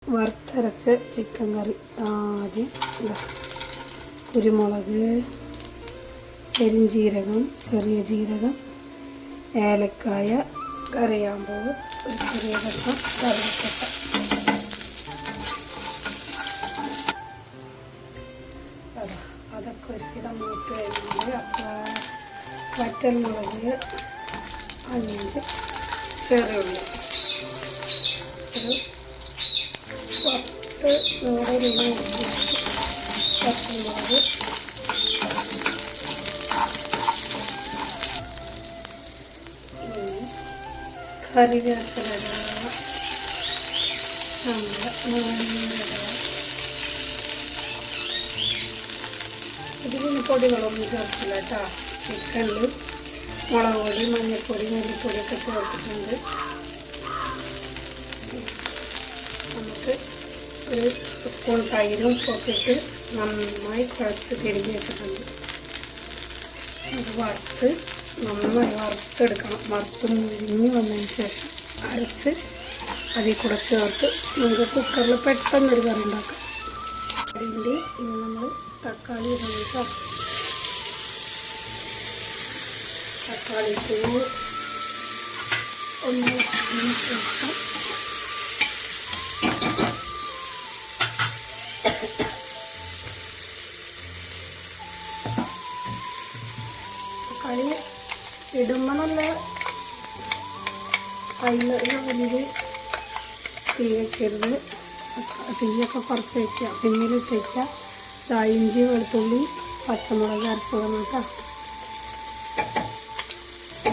വറുത്തരച്ച ചിക്കൻ കറി. ആദ്യം കുരുമുളക്, പെരിഞ്ചീരകം, ചെറിയ ജീരകം, ഏലക്കായ, കറിയാമ്പൂവ്, ഒരു ചെറിയ കഷ്ണം കറിവേപ്പില. അതൊക്കെ ഒരുവിധം മൂത്ത് കഴിഞ്ഞാൽ വറ്റൽമുളക് 5 ചെറിയ ഉള്ളി, ഒരു 10 പച്ചമുളക്, കറിവേപ്പില, ഇതിന് പൊടികളൊന്നും ചേർക്കില്ല കേട്ടോ. ചിക്കനിൽ മുളക് പൊടി, മഞ്ഞൾപ്പൊടി, മല്ലിപ്പൊടിയൊക്കെ ചേർത്തിട്ടുണ്ട്. നമുക്ക് ഒരു സ്പൂൺ തൈരും പൊട്ടിട്ട് നന്നായി കുഴച്ച് തിരുമ്പി വെച്ചിട്ടുണ്ട്. അത് നന്നായി വറുത്തെടുക്കണം. വറുത്ത് മുരിഞ്ഞ് വന്നതിന് ശേഷം അരച്ച് അതിൽ കൂടെ ചേർത്ത് നമുക്ക് കുക്കറിൽ പെട്ടെന്നൊരു കറി ഉണ്ടാക്കാം. അതിൻ്റെ ഇനി നമ്മൾ തക്കാളി ഇടുക. തക്കാളി ഒന്ന് ശേഷം തക്കാളി ഇടുമ്പോൾ നല്ല വലിയ തീ വയ്ക്കരുത്. തീയൊക്കെ കുറച്ച് വയ്ക്കുക, സിമ്മിലിട്ട് വയ്ക്കുക. ഇഞ്ചി, വെളുത്തുള്ളി, പച്ചമുളക് അരച്ചതാണ് കേട്ടോ.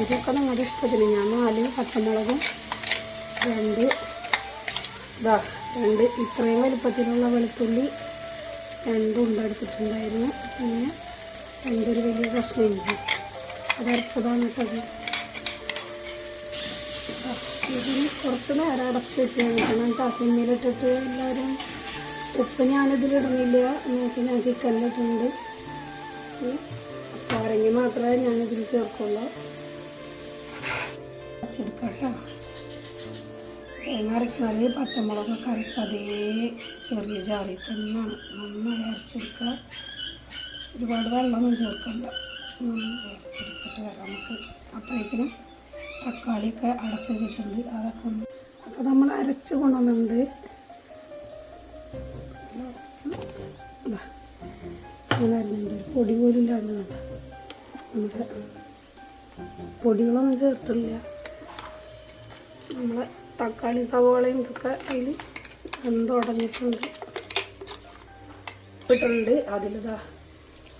ഇതൊക്കെ നിങ്ങളുടെ ഇഷ്ടത്തിന്. ഞാൻ 4 പച്ചമുളകും 2 ഇത്രയും വലുപ്പത്തിലുള്ള വെളുത്തുള്ളി 2 ഉണ്ടെടുത്തിട്ടുണ്ടായിരുന്നു. പിന്നെ 2 ഒരു വലിയ കഷ്ണം ഇഞ്ചി അതരച്ചതാണ് കേട്ടത്. ഇതിന് കുറച്ച് നേരം അടച്ച് വെച്ച് കഴിക്കണം കേട്ടോ. സിമ്മിലിട്ടിട്ട് എല്ലാവരും. ഉപ്പ് ഞാനിതിലിടുന്നില്ല എന്ന് വെച്ചാൽ ഞാൻ ചിക്കനിലിട്ടുണ്ട്. അരങ്ങി മാത്രമേ ഞാനിതിൽ ചേർക്കുള്ളൂ. അരച്ചെടുക്കാം കേട്ടോ. തേങ്ങ അരയ്ക്കണത് പച്ചമുളകൊക്കെ അരച്ച അതേ ചെറിയ ജാറിൽ തന്നെയാണ്. നന്നായി അരച്ചെടുക്കുക. ഒരുപാട് വെള്ളമൊന്നും ചേർക്കണ്ട. നന്നായി അരച്ചെടുത്തിട്ട് വരാം നമുക്ക്. അപ്പോഴേക്കിനും തക്കാളിയൊക്കെ അടച്ച് വെച്ചിട്ടുണ്ട്. അതൊക്കെ ഒന്ന് അപ്പോൾ നമ്മൾ അരച്ച് കൊണ്ടുവന്നിട്ടുണ്ട്. അങ്ങനെ അരിഞ്ഞിട്ടുണ്ട്. ഒരു പൊടി പോലും ഇല്ലാണ്ട് കണ്ട. നമുക്ക് പൊടികളൊന്നും ചേർത്തില്ല. നമ്മളെ തക്കാളി സവാളയും ഇതൊക്കെ അതിൽ എന്തുടഞ്ഞിട്ടുണ്ട്. അതിലിതാ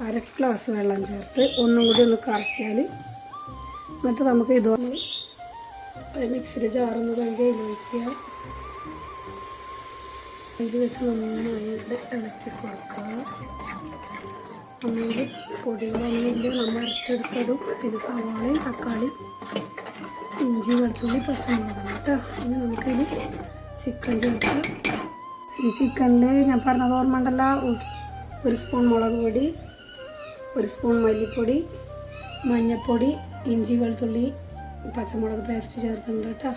1/2 ഗ്ലാസ് വെള്ളം ചേർത്ത് ഒന്നും കൂടി ഒന്ന് കറക്കിയാൽ എന്നിട്ട് നമുക്ക് ഇതൊന്ന് മിക്സിയിൽ ജാറൊന്ന് കഴുകി ഒഴിക്കുക. അതിൽ വെച്ച് നന്നായിട്ട് ഇളക്കി കൊടുക്കുക. നമ്മൾ പൊടികളൊന്നുമില്ല, നമ്മൾ അരച്ചെടുത്തതും പിന്നെ സവാളയും തക്കാളി, ഇഞ്ചി, വെളുത്തുള്ളി, പച്ചമുളകാണ് കേട്ടോ. ഇനി നമുക്കിത് ചിക്കൻ ചേർക്കാം. ഈ ചിക്കനിൽ ഞാൻ പറഞ്ഞത് ഓർമ്മ ഉണ്ടല്ലോ, 1 സ്പൂൺ മുളക് പൊടി, 1 സ്പൂൺ മല്ലിപ്പൊടി, മഞ്ഞൾപ്പൊടി, ഇഞ്ചി, വെളുത്തുള്ളി, പച്ചമുളക് പേസ്റ്റ് ചേർത്തിട്ടുണ്ട് കേട്ടോ.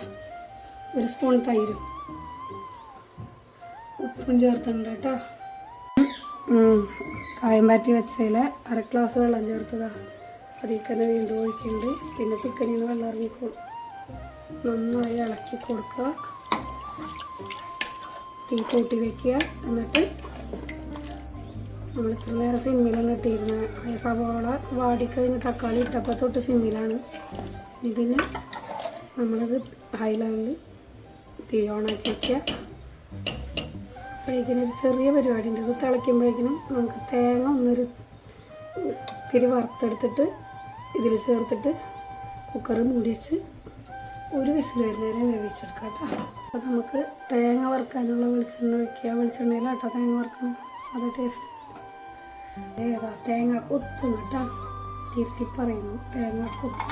1 സ്പൂൺ തൈരും ഉപ്പും ചേർത്തിട്ടുണ്ട് കേട്ടോ. കായം പാറ്റി വെച്ചതിൽ 1/2 ഗ്ലാസ് വെള്ളം ചേർത്തതാണ്. അതിൽ തന്നെ വീണ്ടും ഒഴിക്കുന്നുണ്ട്. പിന്നെ ചിക്കനിൽ നിന്ന് വെള്ളം ഇറങ്ങിക്കോളും. നന്നായി ഇളക്കി കൊടുക്കുക. തീ കൂട്ടി വയ്ക്കുക. എന്നിട്ട് നമ്മൾ ഇത്ര നേരം സിമ്മിലാണ് ഇട്ടിരുന്നത്. സവാള വാടിക്കഴിഞ്ഞ് തക്കാളി ഇട്ടപ്പോൾ തൊട്ട് സിമ്മിലാണ്. ഇനി പിന്നെ നമ്മളത് ഹൈ ലെവലിൽ തീ ഓണാക്കി വയ്ക്കുക. അപ്പോഴേക്കിനും ഒരു ചെറിയ പരിപാടി ഉണ്ട്. ഇത് തിളയ്ക്കുമ്പോഴേക്കിനും നമുക്ക് തേങ്ങ ഒന്നൊരു തിരി വറുത്തെടുത്തിട്ട് ഇതിൽ ചേർത്തിട്ട് കുക്കർ മൂടി വെച്ച് 1 വിസിൽ വരുന്നേരം വേവിച്ചെടുക്കാം കേട്ടോ. അപ്പോൾ നമുക്ക് തേങ്ങ വറുക്കാനുള്ള വെളിച്ചെണ്ണ വയ്ക്കുക. വെളിച്ചെണ്ണയിലാട്ടോ തേങ്ങ വറുക്കണം. അത് ടേസ്റ്റ്. തേങ്ങ കൊത്തുന്നു കേട്ടോ. തിരുത്തി പറയുന്നു, തേങ്ങ കൊത്ത്.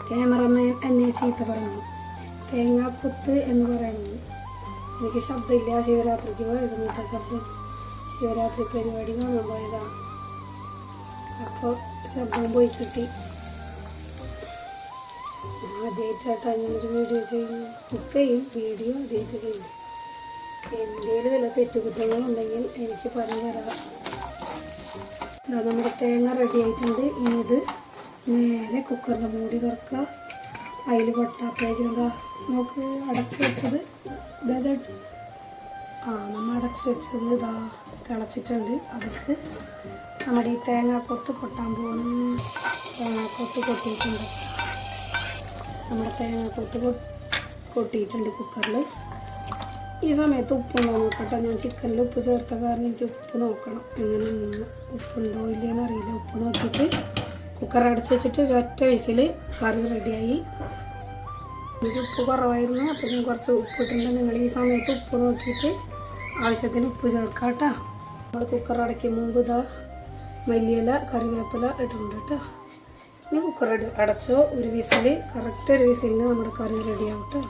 ക്യാമറമാൻ എന്നെ ചീത്ത പറയുന്നു. തേങ്ങ കൊത്ത് എന്ന് പറയുന്നത് എനിക്ക് ശബ്ദമില്ല. ശിവരാത്രിക്ക് പോയതെന്ന് കേട്ടോ ശബ്ദം. ശിവരാത്രി പരിപാടി കാണാൻ പോയതാണ്. അപ്പോൾ ശബ്ദം പോയി കിട്ടി. ആദ്യമായിട്ടാണ് ഞാനൊരു വീഡിയോ ചെയ്യുന്നു. കുക്ക് ചെയ്യും, വീഡിയോ ആദ്യമായിട്ട് ചെയ്യും. എന്തെങ്കിലും വല്ല തെറ്റുകുറ്റങ്ങളുണ്ടെങ്കിൽ എനിക്ക് പറഞ്ഞു തരാം. നമ്മുടെ തേങ്ങ റെഡി ആയിട്ടുണ്ട്. ഇനി ഇത് നേരെ കുക്കറിൻ്റെ മൂടി തുറക്കുക. അതിൽ പൊട്ടാത്തേക്ക് എന്താ നമുക്ക് അടച്ച് വെച്ചത് ഇതാ ചേട്ടൻ. നമ്മൾ അടച്ച് വെച്ചത് ഇതാ തിളച്ചിട്ടുണ്ട്. അതിലേക്ക് നമ്മുടെ ഈ തേങ്ങാക്കൊത്ത് കൊട്ടാൻ പോകുന്നു. തേങ്ങാക്കൊത്ത് കൊട്ടിയിട്ടുണ്ട്. നമ്മുടെ തേങ്ങാക്കൊത്ത് കൊട്ടിയിട്ടുണ്ട് കുക്കറിൽ. ഈ സമയത്ത് ഉപ്പുണ്ടോ നോക്കട്ടെ. ഞാൻ ചിക്കനിൽ ഉപ്പ് ചേർത്ത കാരണം എനിക്ക് ഉപ്പ് നോക്കണം. എങ്ങനെ ഉപ്പുണ്ടോ ഇല്ലയെന്ന് അറിയില്ല. ഉപ്പ് നോക്കിയിട്ട് കുക്കർ അടച്ച് വെച്ചിട്ട് ഒരൊറ്റ വിസിൽ കറി റെഡിയായി. എനിക്ക് ഉപ്പ് കുറവായിരുന്നു, അപ്പോൾ ഞാൻ കുറച്ച് ഉപ്പ് ഇട്ടിട്ടുണ്ട്. നിങ്ങൾ ഈ സമയത്ത് ഉപ്പ് നോക്കിയിട്ട് ആവശ്യത്തിന് ഉപ്പ് ചേർക്കാം കേട്ടോ. നമ്മൾ കുക്കർ അടയ്ക്കും മുമ്പ് ഇതാ മല്ലിയില കറിവേപ്പില ഇട്ടിട്ടുണ്ട് കേട്ടോ. ഇനി കുക്കർ അടച്ചോ. ഒരു വിസിൽ, കറക്റ്റ് ഒരു വിസിലിന് നമ്മുടെ കറി റെഡിയാവും കേട്ടോ.